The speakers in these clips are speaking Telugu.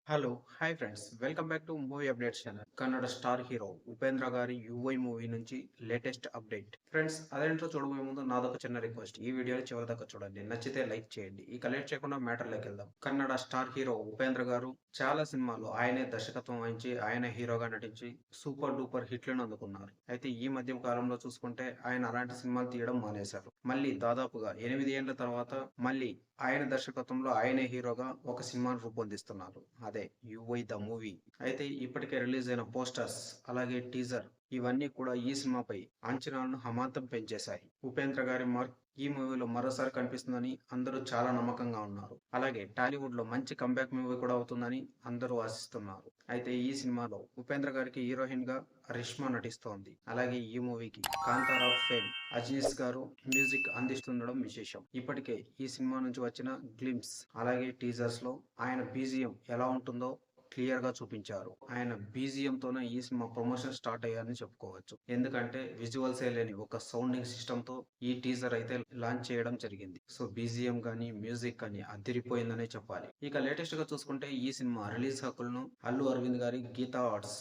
Hello hi friends welcome back to movie updates channel. Kannada star hero Upendra గారి యుఐ మూవీ నుంచి లేటెస్ట్ అప్డేట్. ఫ్రెండ్స్ అదేంటో చూడబోయే ముందు నాదొక చిన్న రిక్వెస్ట్, ఈ వీడియోని చివరి దాకా చూడండి, నచ్చితే లైక్ చేయండి. ఇక లేట్ చేయకుండా మ్యాటర్లోకి వెళ్దాం. కన్నడ స్టార్ హీరో ఉపేంద్ర గారు చాలా సినిమాలు ఆయనే దర్శకత్వం వహించి ఆయన హీరోగా నటించి సూపర్ డూపర్ హిట్లను అందుకున్నారు. అయితే ఈ మధ్య కాలంలో చూసుకుంటే ఆయన అలాంటి సినిమాలు తీయడం మానేశారు. మళ్ళీ దాదాపుగా 8 ఏళ్ల తర్వాత మళ్ళీ ఆయన దర్శకత్వంలో ఆయనే హీరోగా ఒక సినిమాను రూపొందిస్తున్నారు. అదే యువై ద మూవీ. అయితే ఇప్పటికే రిలీజ్ అయిన పోస్టర్స్ అలాగే టీజర్ ఇవన్నీ కూడా ఈ సినిమాపై అంచనాలను అమాంతం పెంచేశాయి. ఉపేంద్ర గారి మార్క్ ఈ మూవీలో మరోసారి కనిపిస్తుందని అందరూ చాలా నమ్మకంగా ఉన్నారు. అలాగే టాలీవుడ్ లో మంచి కంబ్యాక్ మూవీ కూడా అవుతుందని అందరూ ఆశిస్తున్నారు. అయితే ఈ సినిమాలో ఉపేంద్ర గారికి హీరోయిన్ గా రిష్మా నటిస్తోంది. అలాగే ఈ మూవీకి కాంతారా ఫేమ్ అజనీస్ గారు మ్యూజిక్ అందిస్తుండడం విశేషం. ఇప్పటికే ఈ సినిమా నుంచి వచ్చిన గ్లిమ్స్ అలాగే టీజర్స్ లో ఆయన బీజిఎం ఎలా ఉంటుందో క్లియర్ గా చూపించారు. ఆయన బీజిఎం తోనే ఈ సినిమా ప్రమోషన్ స్టార్ట్ అయ్యారని చెప్పుకోవచ్చు. ఎందుకంటే విజువల్స్ లేని ఒక సౌండింగ్ సిస్టమ్ తో ఈ టీజర్ అయితే లాంచ్ చేయడం జరిగింది. సో బీజిఎం గానీ మ్యూజిక్ కానీ అదిరిపోయిందనే చెప్పాలి. ఇక లేటెస్ట్ గా చూసుకుంటే ఈ సినిమా రిలీజ్ హక్కులను అల్లు అరవింద్ గారి గీతా ఆర్ట్స్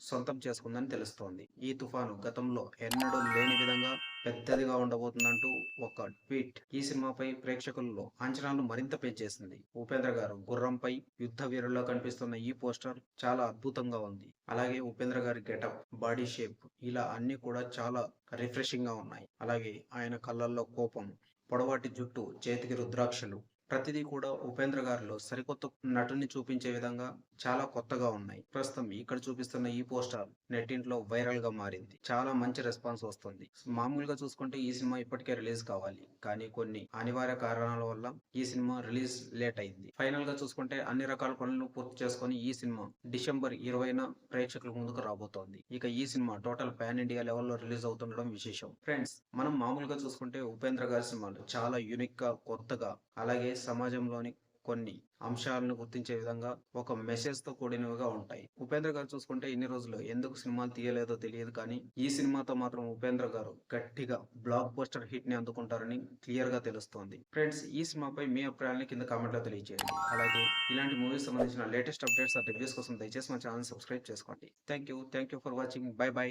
సొంతం చేసుకుందని తెలుస్తోంది. ఈ తుఫాను గతంలో ఎన్నడూ లేని విధంగా పెద్దదిగా ఉండబోతుందంటూ ఒక ట్వీట్ ఈ సినిమాపై ప్రేక్షకుల్లో అంచనాలను మరింత పెంచేసింది. ఉపేంద్ర గారు గుర్రంపై యుద్ధ వీరుల్లో కనిపిస్తున్న ఈ పోస్టర్ చాలా అద్భుతంగా ఉంది. అలాగే ఉపేంద్ర గారి గెటప్, బాడీ షేప్ ఇలా అన్ని కూడా చాలా రిఫ్రెషింగ్ గా ఉన్నాయి. అలాగే ఆయన కళ్ళల్లో కోపం, పొడవాటి జుట్టు, చేతికి రుద్రాక్షలు ప్రతిదీ కూడా ఉపేంద్ర గారిలో సరికొత్త నటుని చూపించే విధంగా చాలా కొత్తగా ఉన్నాయి. ప్రస్తుతం ఇక్కడ చూపిస్తున్న ఈ పోస్టర్ నెట్టింట్లో వైరల్ గా మారింది. చాలా మంచి రెస్పాన్స్ వస్తుంది. మామూలుగా చూసుకుంటే ఈ సినిమా ఇప్పటికే రిలీజ్ కావాలి, కానీ కొన్ని అనివార్య కారణాల వల్ల ఈ సినిమా రిలీజ్ లేట్ అయింది. ఫైనల్ గా చూసుకుంటే అన్ని రకాల పనులను పూర్తి చేసుకొని ఈ సినిమా డిసెంబర్ 20న ప్రేక్షకుల ముందుకు రాబోతోంది. ఇక ఈ సినిమా టోటల్ పాన్ ఇండియా లెవెల్లో రిలీజ్ అవుతుండడం విశేషం. ఫ్రెండ్స్, మనం మామూలుగా చూసుకుంటే ఉపేంద్ర గారి సినిమాలు చాలా యూనిక్ గా, కొత్తగా, అలాగే సమాజంలోని కొన్ని అంశాలను గుర్తించే విధంగా ఒక మెసేజ్ తో కూడినవిగా ఉంటాయి. ఉపేంద్ర గారు చూసుకుంటే ఇన్ని రోజులు ఎందుకు సినిమాలు తీయలేదో తెలియదు, కానీ ఈ సినిమాతో మాత్రం ఉపేంద్ర గారు గట్టిగా బ్లాక్ బస్టర్ హిట్ ని అందుకుంటారని క్లియర్ గా తెలుస్తోంది. ఫ్రెండ్స్, ఈ సినిమాపై మీ అభిప్రాయాన్ని కింద కామెంట్ లో తెలియజేయండి. అలాగే ఇలాంటి మూవీస్ సంబంధించిన లేటెస్ట్ అప్డేట్స్ రివ్యూస్ కోసం దయచేసి మా ఛానల్ సబ్స్క్రైబ్ చేసుకోండి. Thank you for watching. By by.